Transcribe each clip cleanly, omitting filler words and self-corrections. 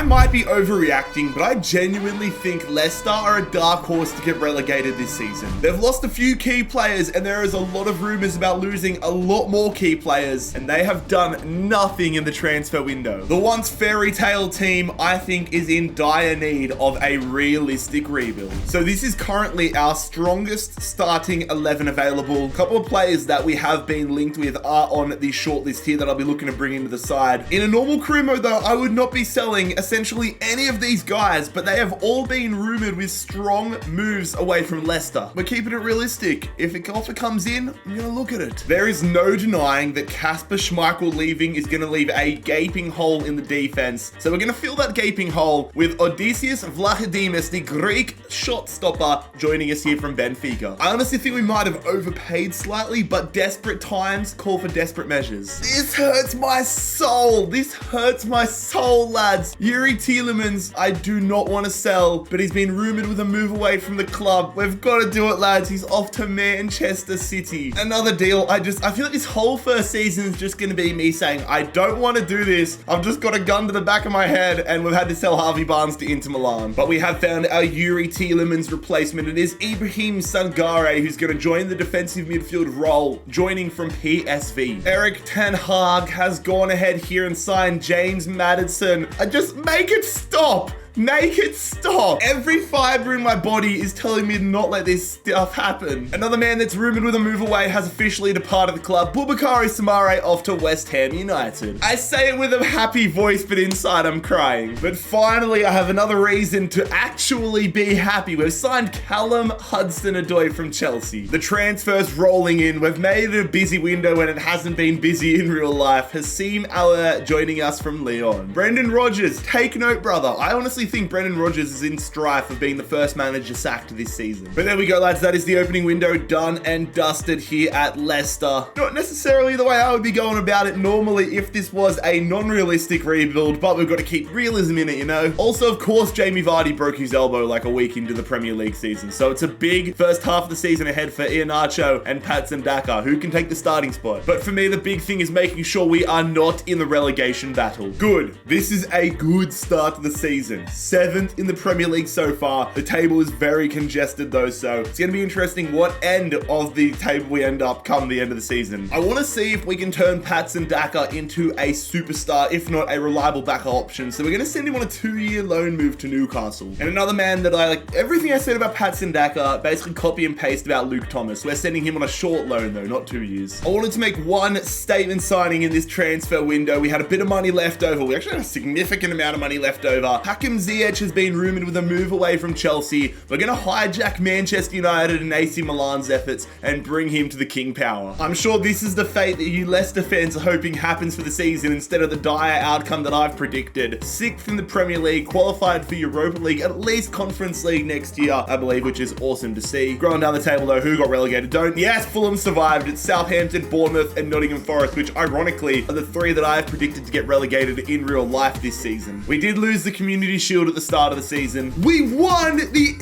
might be overreacting, but I genuinely think Leicester are a dark horse to get relegated this season. They've lost a few key players, and there is a lot of rumors about losing a lot more key players, and they have done nothing in the transfer window. The once fairy tale team, I think, is in dire need of a realistic rebuild. So this is currently our strongest starting 11 available. A couple of players that we have been linked with are on the shortlist here that I'll be looking to bring into the side. In a normal career mode though, I would not be selling essentially any of these guys, but they have all been rumored with strong moves away from Leicester. We're keeping it realistic. If an offer comes in, I'm gonna look at it. There is no denying that Kasper Schmeichel leaving is gonna leave a gaping hole in the defense. So we're gonna fill that gaping hole with Odysseus Vlachodimos, the Greek shot stopper, joining us here from Benfica. I honestly think we might have overpaid slightly, but desperate times call for desperate measures. This hurts my soul. This hurts my soul, lads. Yuri Tielemans, I do not want to sell, but he's been rumored with a move away from the club. We've got to do it, lads. He's off to Manchester City. Another deal. I feel like this whole first season is just going to be me saying, I don't want to do this. I've just got a gun to the back of my head, and we've had to sell Harvey Barnes to Inter Milan. But we have found our Yuri Tielemans replacement. It is Ibrahim Sangare, who's going to join the defensive midfield role, joining from PSV. Eric Ten Hag has gone ahead here and signed James Maddison. Just make it stop. Make it stop. Every fiber in my body is telling me to not let this stuff happen. Another man that's rumored with a move away has officially departed the club. Boubakary Samare off to West Ham United. I say it with a happy voice, but inside I'm crying. But finally, I have another reason to actually be happy. We've signed Callum Hudson-Odoi from Chelsea. The transfer's rolling in. We've made it a busy window when it hasn't been busy in real life. Hasim Alaa joining us from Lyon. Brendan Rodgers, take note, brother. I honestly think Brendan Rodgers is in strife of being the first manager sacked this season. But there we go, lads. That is the opening window done and dusted here at Leicester. Not necessarily the way I would be going about it normally if this was a non-realistic rebuild, but we've got to keep realism in it, you know? Also, of course, Jamie Vardy broke his elbow like a week into the Premier League season. So it's a big first half of the season ahead for Iheanacho and Patson Daka, who can take the starting spot. But for me, the big thing is making sure we are not in the relegation battle. Good. This is a good start to the season. 7th in the Premier League so far. The table is very congested though, so it's going to be interesting what end of the table we end up come the end of the season. I want to see if we can turn Patson Daka into a superstar, if not a reliable backup option. So we're going to send him on a 2-year loan move to Newcastle. And another man that I like, everything I said about Patson Daka, basically copy and paste about Luke Thomas. We're sending him on a short loan though, not 2 years. I wanted to make one statement signing in this transfer window. We had a bit of money left over. We actually had a significant amount of money left over. Hakim Ziyech has been rumored with a move away from Chelsea. We're going to hijack Manchester United and AC Milan's efforts and bring him to the King Power. I'm sure this is the fate that you Leicester fans are hoping happens for the season instead of the dire outcome that I've predicted. 6th in the Premier League, qualified for Europa League, at least Conference League next year, I believe, which is awesome to see. Going down the table though, who got relegated? Don't. Yes, Fulham survived. It's Southampton, Bournemouth, and Nottingham Forest, which ironically are the 3 that I've predicted to get relegated in real life this season. We did lose the Community Shield at the start of the season. We won the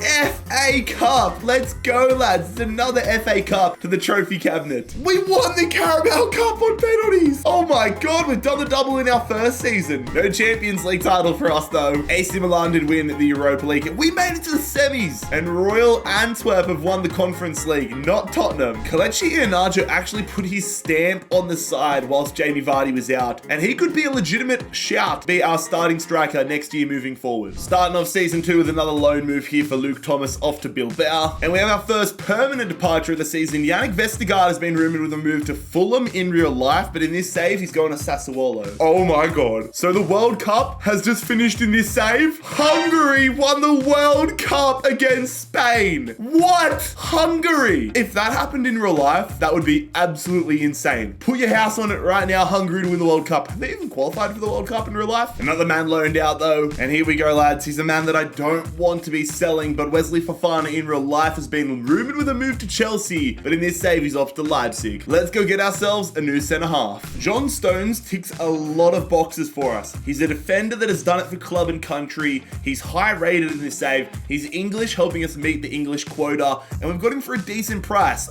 FA Cup. Let's go, lads. It's another FA Cup to the trophy cabinet. We won the Carabao Cup on penalties. Oh my God, we've done the double in our first season. No Champions League title for us though. AC Milan did win the Europa League. We made it to the semis. And Royal Antwerp have won the Conference League, not Tottenham. Kelechi Iheanacho actually put his stamp on the side whilst Jamie Vardy was out. And he could be a legitimate shout to be our starting striker next year moving forward. Starting off season 2 with another loan move here for Luke Thomas off to Bilbao. And we have our first permanent departure of the season. Yannick Vestergaard has been rumored with a move to Fulham in real life, but in this save, he's going to Sassuolo. Oh my God. So the World Cup has just finished in this save. Hungary won the World Cup against Spain. What? Hungary. If that happened in real life, that would be absolutely insane. Put your house on it right now. Hungary to win the World Cup. Have they even qualified for the World Cup in real life? Another man loaned out though. And here we go. go, lads. He's a man that I don't want to be selling, but Wesley Fofana in real life has been rumoured with a move to Chelsea, but in this save, he's off to Leipzig. Let's go get ourselves a new centre-half. John Stones ticks a lot of boxes for us. He's a defender that has done it for club and country. He's high rated in this save. He's English, helping us meet the English quota, and we've got him for a decent price.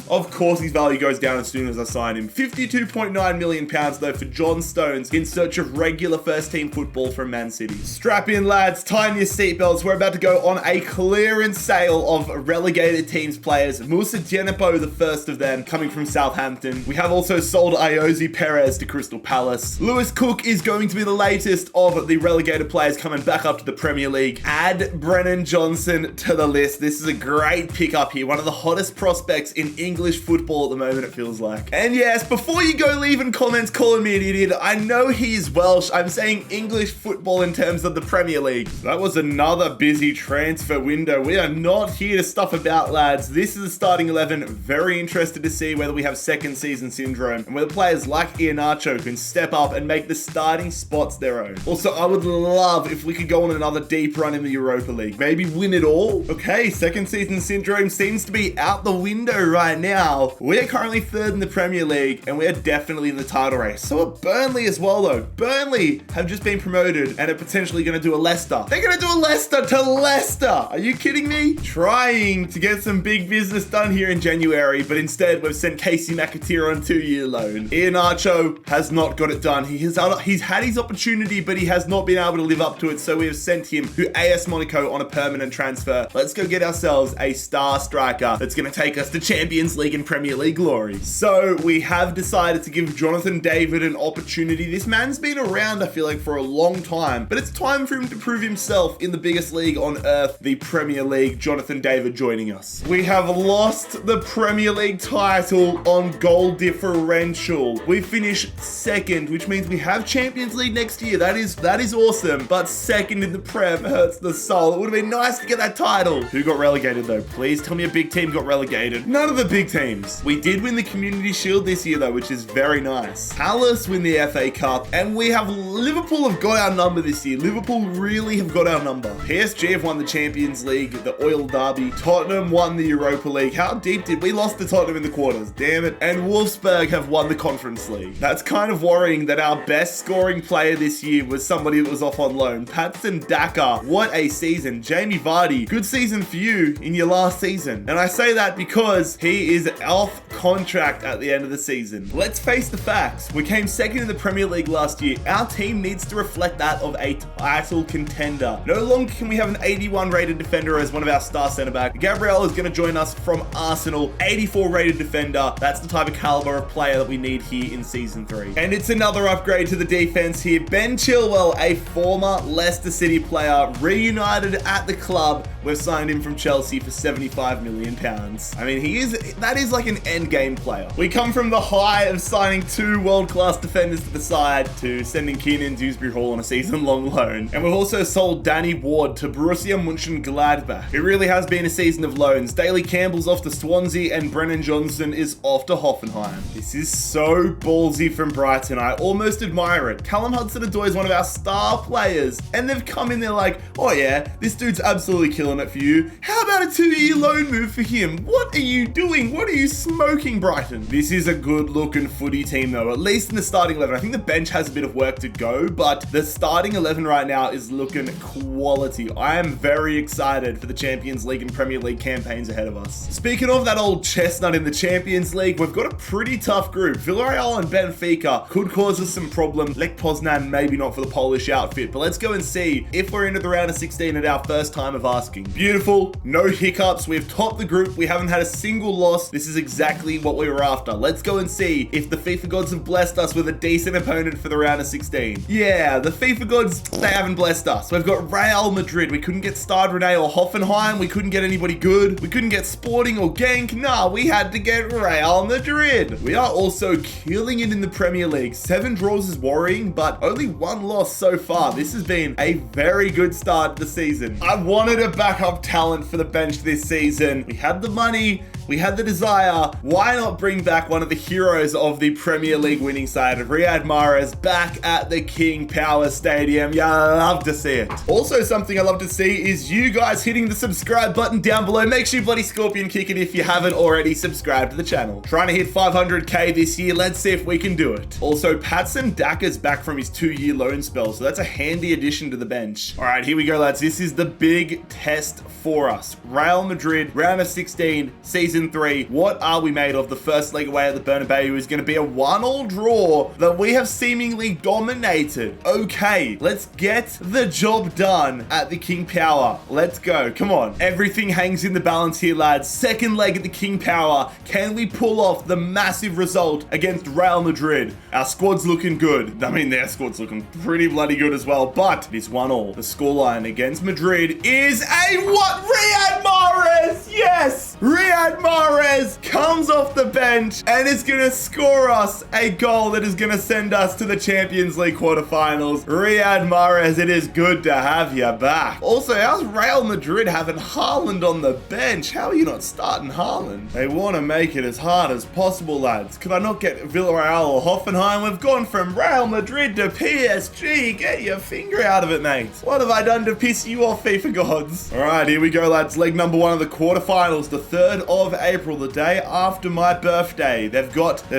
Of course, his value goes down as soon as I sign him. £52.9 million though for John Stones in search of regular first-team football from Man City. Strap in, lads. Tighten your seatbelts. We're about to go on a clearance sale of relegated teams players. Moussa Djenepo, the first of them, coming from Southampton. We have also sold Iosi Perez to Crystal Palace. Lewis Cook is going to be the latest of the relegated players coming back up to the Premier League. Add Brennan Johnson to the list. This is a great pickup here. One of the hottest prospects in English football at the moment, it feels like. And yes, before you go leaving comments calling me an idiot, I know he's Welsh. I'm saying English football in terms of the Premier League. That was another busy transfer window. We are not here to stuff about, lads. This is the starting 11. Very interested to see whether we have second season syndrome and whether players like Iheanacho can step up and make the starting spots their own. Also, I would love if we could go on another deep run in the Europa League. Maybe win it all. Okay, second season syndrome seems to be out the window right now. We're currently third in the Premier League and we're definitely in the title race. So are Burnley as well though. Burnley have just been promoted and are potentially going to do a Leicester. They're going to do a Leicester to Leicester. Are you kidding me? Trying to get some big business done here in January, but instead we've sent Casey McAteer on 2-year loan. Iheanacho has not got it done. He's had his opportunity, but he has not been able to live up to it. So we have sent him to AS Monaco on a permanent transfer. Let's go get ourselves a star striker that's going to take us to Champions League and Premier League glory. So we have decided to give Jonathan David an opportunity. This man's been around, I feel like, for a long time, but it's time for him to prove himself in the biggest league on earth, the Premier League. Jonathan David joining us. We have lost the Premier League title on goal differential. We finished second, which means we have Champions League next year. That is awesome, but second in the Prem hurts the soul. It would have been nice to get that title. Who got relegated though? Please tell me a big team got relegated. None of the big teams. We did win the Community Shield this year though, which is very nice. Palace win the FA Cup, and we have Liverpool have got our number this year. Liverpool really have got our number. PSG have won the Champions League, the Oil Derby. Tottenham won the Europa League. How deep did we lost to Tottenham in the quarters? Damn it. And Wolfsburg have won the Conference League. That's kind of worrying that our best scoring player this year was somebody that was off on loan. Patson Daka, what a season. Jamie Vardy, good season for you in your last season. And I say that because he is off contract at the end of the season. Let's face the facts. We came second in the Premier League last year. Our team needs to reflect that of a title contender. No longer can we have an 81 rated defender as one of our star centre back. Gabriel is going to join us from Arsenal, 84 rated defender. That's the type of caliber of player that we need here in season 3. And it's another upgrade to the defense here. Ben Chilwell, a former Leicester City player, reunited at the club. We've signed him from Chelsea for £75 million. I mean, that is like an end game player. We come from the high of signing 2 world-class defenders to the side to sending Keenan Dewsbury Hall on a season-long loan. And we've also sold Danny Ward to Borussia Mönchengladbach. It really has been a season of loans. Daley Campbell's off to Swansea and Brennan Johnson is off to Hoffenheim. This is so ballsy from Brighton. I almost admire it. Callum Hudson-Odoi is one of our star players, and they've come in there like, oh yeah, this dude's absolutely killing it for you. How about a 2-year loan move for him? What are you doing? What are you smoking, Brighton? This is a good looking footy team though, at least in the starting 11. I think the bench has a bit of work to go, but the starting 11 right now is looking quality. I am very excited for the Champions League and Premier League campaigns ahead of us. Speaking of that old chestnut in the Champions League, we've got a pretty tough group. Villarreal and Benfica could cause us some problem. Lech Poznan, maybe not for the Polish outfit, but let's go and see if we're into the round of 16 at our first time of asking. Beautiful, no hiccups. We've topped the group. We haven't had a single loss. This is exactly what we were after. Let's go and see if the FIFA gods have blessed us with a decent opponent for the round of 16. Yeah, the FIFA gods, they haven't blessed us. We've got Real Madrid. We couldn't get Stade Rennais or Hoffenheim. We couldn't get anybody good. We couldn't get Sporting or Genk. Nah, we had to get Real Madrid. We are also killing it in the Premier League. 7 draws is worrying, but only 1 loss so far. This has been a very good start to the season. I wanted a backup talent for the bench this season. We had the money we had the desire, why not bring back one of the heroes of the Premier League winning side, Riyad Mahrez, back at the King Power Stadium. Yeah, I love to see it. Also, something I love to see is you guys hitting the subscribe button down below. Make sure you bloody scorpion kick it if you haven't already subscribed to the channel. Trying to hit 500k this year. Let's see if we can do it. Also, Patson Daka's back from his 2-year loan spell, so that's a handy addition to the bench. All right, here we go, lads. This is the big test for us. Real Madrid, round of 16, season 3. What are we made of? The first leg away at the Bernabeu is going to be a 1-1 draw that we have seemingly dominated. Okay, let's get the job done at the King Power. Let's go. Come on. Everything hangs in the balance here, lads. Second leg at the King Power. Can we pull off the massive result against Real Madrid? Our squad's looking good. I mean, their squad's looking pretty bloody good as well, but it is 1-1. The scoreline against Madrid is a what? Riyad Mahrez! Yes! Riyad Mahrez comes off the bench and is going to score us a goal that is going to send us to the Champions League quarterfinals. Riyad Mahrez, it is good to have you back. Also, how's Real Madrid having Haaland on the bench? How are you not starting Haaland? They want to make it as hard as possible, lads. Could I not get Villarreal or Hoffenheim? We've gone from Real Madrid to PSG. Get your finger out of it, mate. What have I done to piss you off, FIFA gods? All right, here we go, lads. Leg number 1 of the quarterfinals, the 3rd of April, the day after my birthday. They've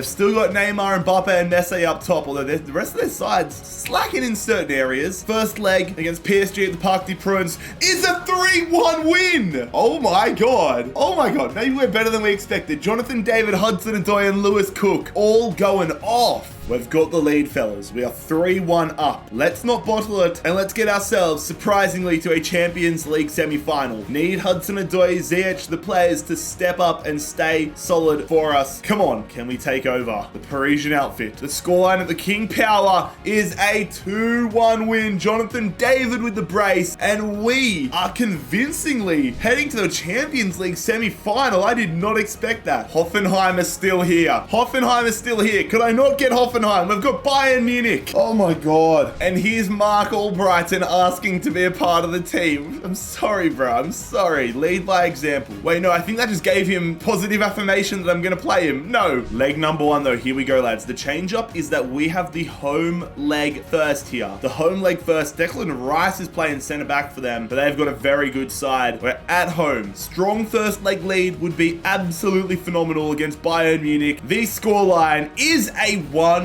still got Neymar, Mbappe, and Messi up top, although the rest of their side's slacking in certain areas. First leg against PSG at the Parc des Princes is a 3-1 win. Oh my god. Oh my god. Maybe we're better than we expected. Jonathan David, Hudson-Odoi, and Lewis Cook all going off. We've got the lead, fellas. We are 3-1 up. Let's not bottle it, and let's get ourselves, surprisingly, to a Champions League semi-final. Need Hudson-Odoi, Ziyech, the players to step up and stay solid for us. Come on, can we take over the Parisian outfit? The scoreline at the King Power is a 2-1 win. Jonathan David with the brace, and we are convincingly heading to the Champions League semi-final. I did not expect that. Hoffenheim is still here. Hoffenheim is still here. Could I not get Hoffenheim? We've got Bayern Munich. Oh my god. And here's Mark Albrighton asking to be a part of the team. I'm sorry, bro. I'm sorry. Lead by example. Wait, no, I think that just gave him positive affirmation that I'm going to play him. No. Leg number 1, though. Here we go, lads. The change up is that we have the home leg first here. The home leg first. Declan Rice is playing center back for them, but they've got a very good side. We're at home. Strong first leg lead would be absolutely phenomenal against Bayern Munich. The scoreline is a 1-1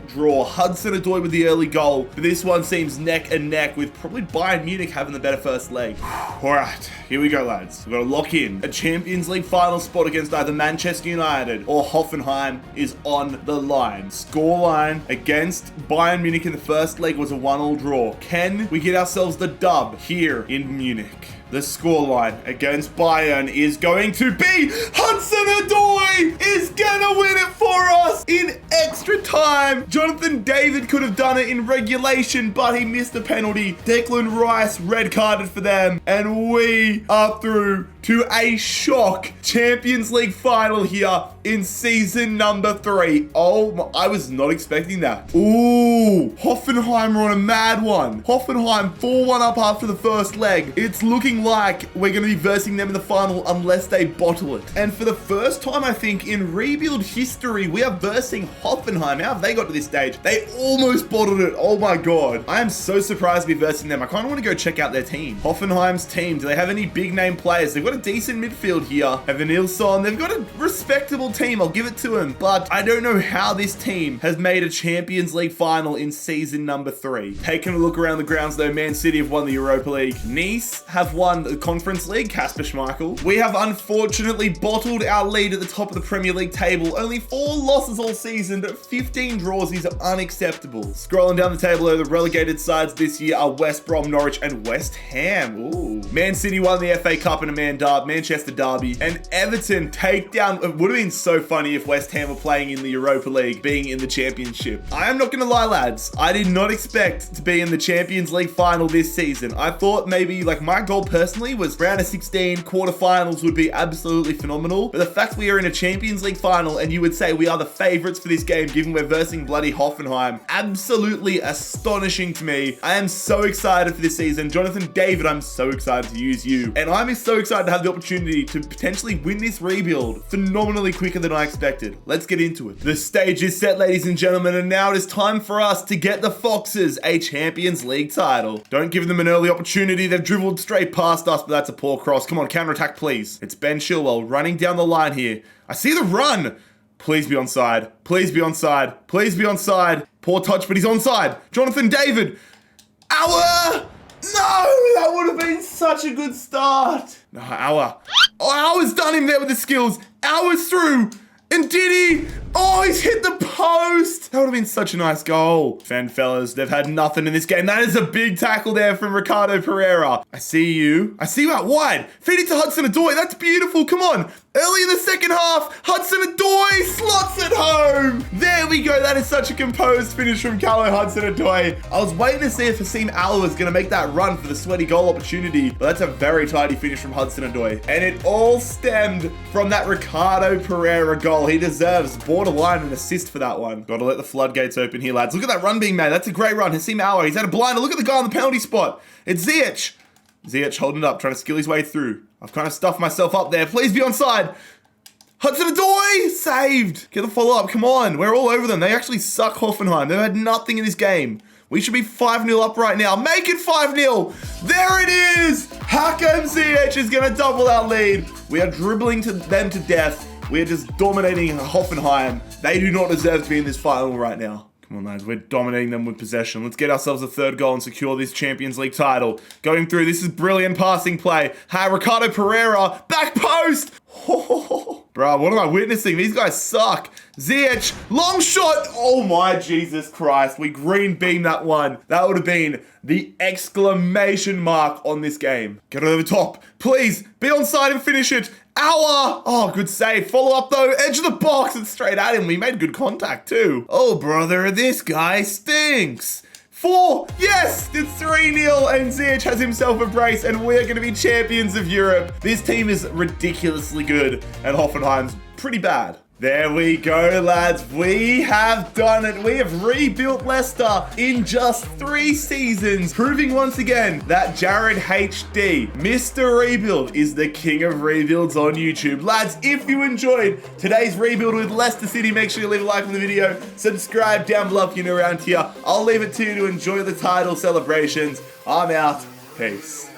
draw. Hudson-Odoi with the early goal, but this one seems neck and neck with probably Bayern Munich having the better first leg. All right, here we go, lads. We've got to lock in a Champions League final spot against either Manchester United or Hoffenheim is on the line. Scoreline against Bayern Munich in the first leg was a 1-1 draw. Can we get ourselves the dub here in Munich? The scoreline against Bayern is going to be Hudson-Odoi is gonna win it for us in extra time. Jonathan David could have done it in regulation, but he missed a penalty. Declan Rice red carded for them, and we are through to a shock Champions League final here in season number 3. Oh, I was not expecting that. Ooh, Hoffenheim are on a mad one. Hoffenheim 4-1 up after the first leg. It's looking like we're going to be versing them in the final unless they bottle it. And for the first time, I think, in rebuild history, we are versing Hoffenheim. How have they got to this stage? They almost bottled it. Oh my god. I am so surprised to be versing them. I kind of want to go check out their team. Hoffenheim's team. Do they have any big name players? They've got a decent midfield here. Evan Nilsson. They've got a respectable team. I'll give it to him. But I don't know how this team has made a Champions League final in season number 3. Taking a look around the grounds though, Man City have won the Europa League. Nice have won the Conference League. Kasper Schmeichel. We have unfortunately bottled our lead at the top of the Premier League table. Only 4 losses all season, but 15 draws is unacceptable. Scrolling down the table, though, the relegated sides this year are West Brom, Norwich, and West Ham. Ooh. Man City won the FA Cup in a Manchester derby, and Everton take down. It would have been so funny if West Ham were playing in the Europa League, being in the Championship. I am not going to lie, lads. I did not expect to be in the Champions League final this season. I thought maybe, like, my goal personally was round of 16, quarterfinals would be absolutely phenomenal. But the fact we are in a Champions League final and you would say we are the favorites for this game, given we're versing bloody Hoffenheim, absolutely astonishing to me. I am so excited for this season. Jonathan David, I'm so excited to use you. And I'm so excited to have the opportunity to potentially win this rebuild phenomenally quicker than I expected. Let's get into it. The stage is set, ladies and gentlemen, and now it is time for us to get the Foxes a Champions League title. Don't give them an early opportunity. They've dribbled straight past us, but that's a poor cross. Come on, counter-attack, please. It's Ben Chilwell running down the line here. I see the run. Please be onside. Please be onside. Please be onside. Poor touch, but he's onside. Jonathan David. Our! No! That would have been such a good start. No, Our. Oh, Our's done him there with the skills. Our's through. And did he? Oh, he's hit the post. That would have been such a nice goal. Fan fellas, they've had nothing in this game. That is a big tackle there from Ricardo Pereira. I see you. I see you out wide. Feed it to Hudson-Odoi. That's beautiful. Come on. Early in the second half, Hudson-Odoi slots it home. There we go. That is such a composed finish from Carlo Hudson-Odoi. I was waiting to see if Hasim Alaa was going to make that run for the sweaty goal opportunity, but that's a very tidy finish from Hudson-Odoi. And it all stemmed from that Ricardo Pereira goal. He deserves borderline an assist for that one. Got to let the floodgates open here, lads. Look at that run being made. That's a great run. Hasim Alaa, he's had a blinder. Look at the guy on the penalty spot. It's Ziyech. Ziyech holding it up, trying to skill his way through. I've kind of stuffed myself up there. Please be onside. Hudson-Odoi saved. Get the follow-up. Come on. We're all over them. They actually suck Hoffenheim. They've had nothing in this game. We should be 5-0 up right now. Make it 5-0. There it is. Hakim Ziyech is going to double our lead. We are dribbling to them to death. We are just dominating Hoffenheim. They do not deserve to be in this final right now. Come on, lads. We're dominating them with possession. Let's get ourselves a third goal and secure this Champions League title. Going through. This is brilliant passing play. Ricardo Pereira. Back post. Oh, bro, what am I witnessing? These guys suck. Ziyech. Long shot. Oh, my Jesus Christ. We green beam that one. That would have been the exclamation mark on this game. Get it over the top. Please. Be onside and finish it. Our! Oh, good save. Follow up, though. Edge of the box and straight at him. We made good contact, too. Oh, brother, this guy stinks. 4. Yes! It's 3-0 and Ziyech has himself a brace and we're going to be champions of Europe. This team is ridiculously good and Hoffenheim's pretty bad. There we go, lads. We have done it. We have rebuilt Leicester in just 3 seasons, proving once again that JarradHD, Mr. Rebuild, is the king of rebuilds on YouTube. Lads, if you enjoyed today's rebuild with Leicester City, make sure you leave a like on the video, subscribe down below if you're new around here. I'll leave it to you to enjoy the title celebrations. I'm out. Peace.